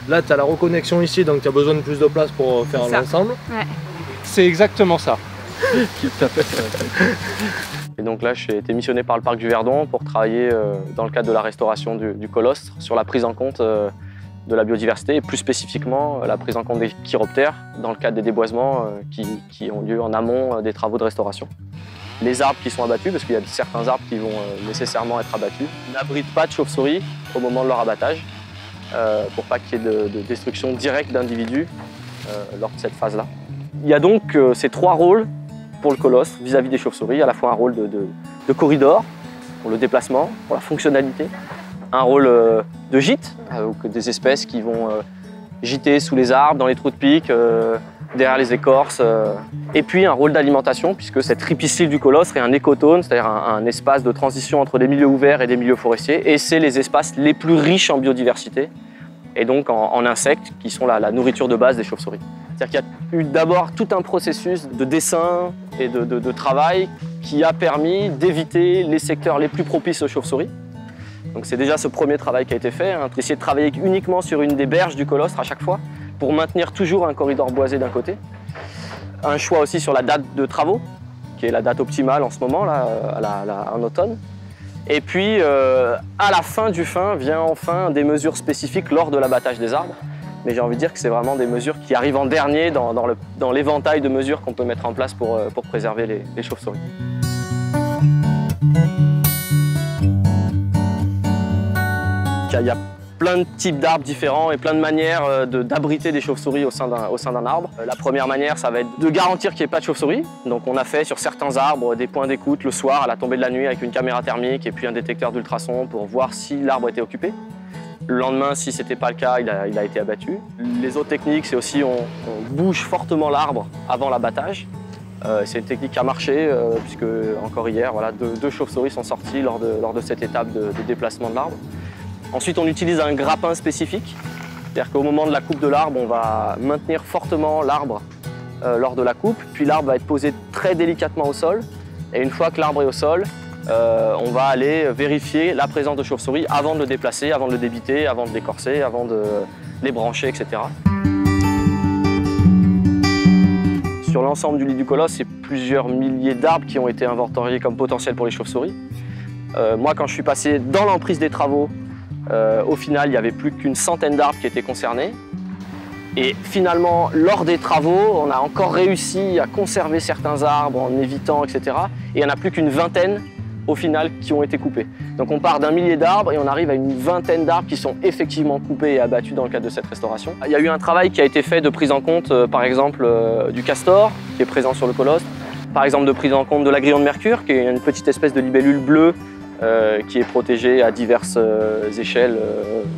Là, tu as la reconnexion ici, donc tu as besoin de plus de place pour faire l'ensemble. Ouais. C'est exactement ça. Et donc là, j'ai été missionné par le Parc du Verdon pour travailler dans le cadre de la restauration du colostre sur la prise en compte de la biodiversité et plus spécifiquement la prise en compte des chiroptères dans le cadre des déboisements qui ont lieu en amont des travaux de restauration. Les arbres qui sont abattus, parce qu'il y a certains arbres qui vont nécessairement être abattus, n'abritent pas de chauves-souris au moment de leur abattage pour pas qu'il y ait de destruction directe d'individus lors de cette phase-là. Il y a donc ces trois rôles pour le colostre vis-à-vis des chauves-souris, à la fois un rôle de corridor pour le déplacement, pour la fonctionnalité, un rôle de gîte, avec des espèces qui vont gîter sous les arbres, dans les trous de pique, derrière les écorces, et puis un rôle d'alimentation, puisque cette ripistyle du colostre est un écotone, c'est-à-dire un espace de transition entre des milieux ouverts et des milieux forestiers, et c'est les espaces les plus riches en biodiversité, et donc en insectes, qui sont la nourriture de base des chauves-souris. C'est-à-dire qu'il y a eu d'abord tout un processus de dessin et de travail qui a permis d'éviter les secteurs les plus propices aux chauves-souris. Donc c'est déjà ce premier travail qui a été fait, d'essayer de travailler uniquement sur une des berges du colostre à chaque fois, pour maintenir toujours un corridor boisé d'un côté. Un choix aussi sur la date de travaux, qui est la date optimale en ce moment, là, en automne. Et puis, à la fin du fin, vient enfin des mesures spécifiques lors de l'abattage des arbres. Mais j'ai envie de dire que c'est vraiment des mesures qui arrivent en dernier dans l'éventail de mesures qu'on peut mettre en place pour préserver les chauves-souris. Il y a plein de types d'arbres différents et plein de manières d'abriter des chauves-souris au sein d'un arbre. La première manière, ça va être de garantir qu'il n'y ait pas de chauves-souris. Donc on a fait sur certains arbres des points d'écoute le soir à la tombée de la nuit avec une caméra thermique et puis un détecteur d'ultrasons pour voir si l'arbre était occupé. Le lendemain, si ce n'était pas le cas, il a été abattu. Les autres techniques, c'est aussi on bouge fortement l'arbre avant l'abattage. C'est une technique qui a marché, puisque encore hier, voilà, deux chauves-souris sont sorties lors de cette étape de déplacement de l'arbre. Ensuite, on utilise un grappin spécifique, c'est-à-dire qu'au moment de la coupe de l'arbre, on va maintenir fortement l'arbre lors de la coupe, puis l'arbre va être posé très délicatement au sol, et une fois que l'arbre est au sol, on va aller vérifier la présence de chauves-souris avant de le déplacer, avant de le débiter, avant de l'écorcer, avant de les brancher, etc. Sur l'ensemble du lit du colosse, c'est plusieurs milliers d'arbres qui ont été inventoriés comme potentiels pour les chauves-souris. Moi, quand je suis passé dans l'emprise des travaux, au final, il n'y avait plus qu'une centaine d'arbres qui étaient concernés. Et finalement, lors des travaux, on a encore réussi à conserver certains arbres en évitant, etc. Et il n'y en a plus qu'une vingtaine, au final, qui ont été coupés. Donc on part d'un millier d'arbres et on arrive à une vingtaine d'arbres qui sont effectivement coupés et abattus dans le cadre de cette restauration. Il y a eu un travail qui a été fait de prise en compte, par exemple, du castor, qui est présent sur le colostre. Par exemple, de prise en compte de l'agrillon de mercure, qui est une petite espèce de libellule bleue qui est protégée à diverses échelles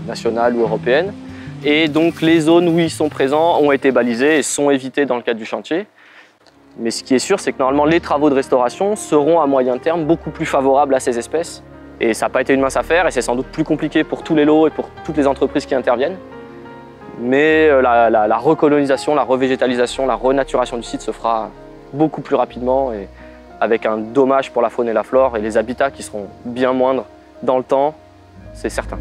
nationales ou européennes. Et donc les zones où ils sont présents ont été balisées et sont évitées dans le cadre du chantier. Mais ce qui est sûr, c'est que normalement les travaux de restauration seront à moyen terme beaucoup plus favorables à ces espèces. Et ça n'a pas été une mince affaire et c'est sans doute plus compliqué pour tous les lots et pour toutes les entreprises qui interviennent. Mais la recolonisation, la revégétalisation, la renaturation du site se fera beaucoup plus rapidement et avec un dommage pour la faune et la flore et les habitats qui seront bien moindres dans le temps, c'est certain.